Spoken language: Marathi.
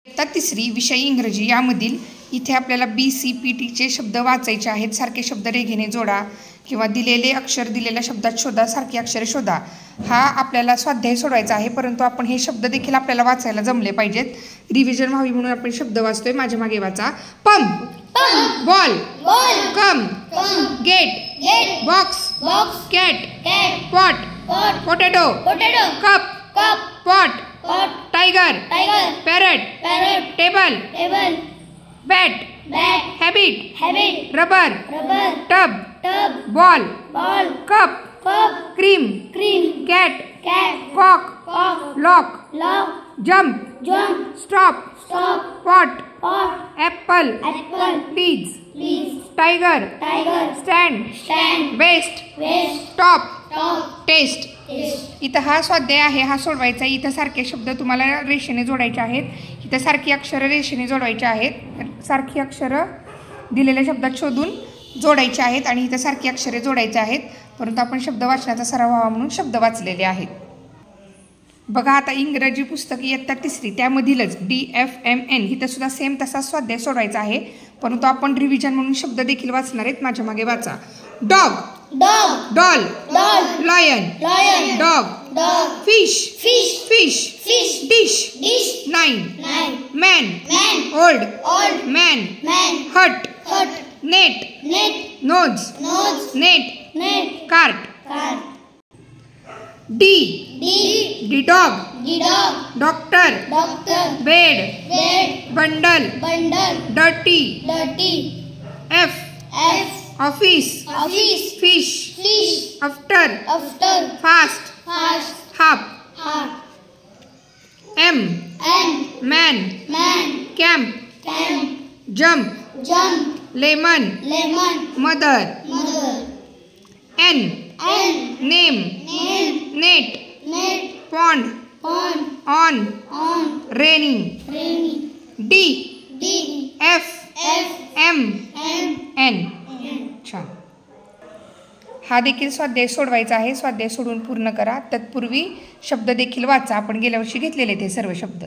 इयत्ता तिसरी विषय इंग्रजी यामधील इथे आपल्याला BCPTचे शब्द वाचायचे आहेत. सारखे शब्द रेघेने जोडा किंवा दिलेले अक्षर दिलेल्या शब्दात शोधा, सारखी अक्षरे शोधा. हा आपल्याला स्वाध्याय सोडवायचा आहे, परंतु आपण हे शब्द देखील आपल्याला वाचायला जमले पाहिजेत. रिव्हिजन व्हावी म्हणून आपण शब्द वाचतोय. माझ्या मागे वाचा. Pump, ball, come, get, box, cat, pot, potato, cup, pot, tiger, parrot, table, bat, habit, rubber, tub, ball, cup, cream, cat, cock, lock, jump, stop, pot, apple, please, tiger, stand, best, top, test. इथं हा स्वाध्याय आहे, हा सोडवायचा. इथं सारखे शब्द तुम्हाला रेषेने जोडायचे आहेत. इथं सारखी अक्षरं रेषेने जोडवायची आहेत. सारखी अक्षरं दिलेल्या शब्दात शोधून जोडायची आहेत आणि इथं सारखी अक्षरे जोडायची आहेत. परंतु आपण शब्द वाचण्याचा सराव व्हावा म्हणून शब्द वाचलेले आहेत. बघा आता इंग्रजी पुस्तक इयत्ता तिसरी त्यामधीलच DFMN इथं सुद्धा सेम तसा स्वाध्याय सोडवायचा आहे, परंतु आपण रिव्हिजन म्हणून शब्द देखील वाचणार आहेत. माझ्या मागे वाचा. Dog, doll, lion, dog, fish, dish, nine, man, old, man, hut, net, nose, net, cart. D dog, doctor, bed, bundle, dirty, F office, fish, after, fast, half. M man, camp, jump, lemon, mother. N name, net, pond, on, rainy. D F M N. छान. हा देखील स्वाध्याय सोडवायचा आहे. स्वाध्याय सोडून पूर्ण करा. तत्पूर्वी शब्द देखील वाचा. आपण गेल्या वर्षी घेतलेले ते सर्व शब्द.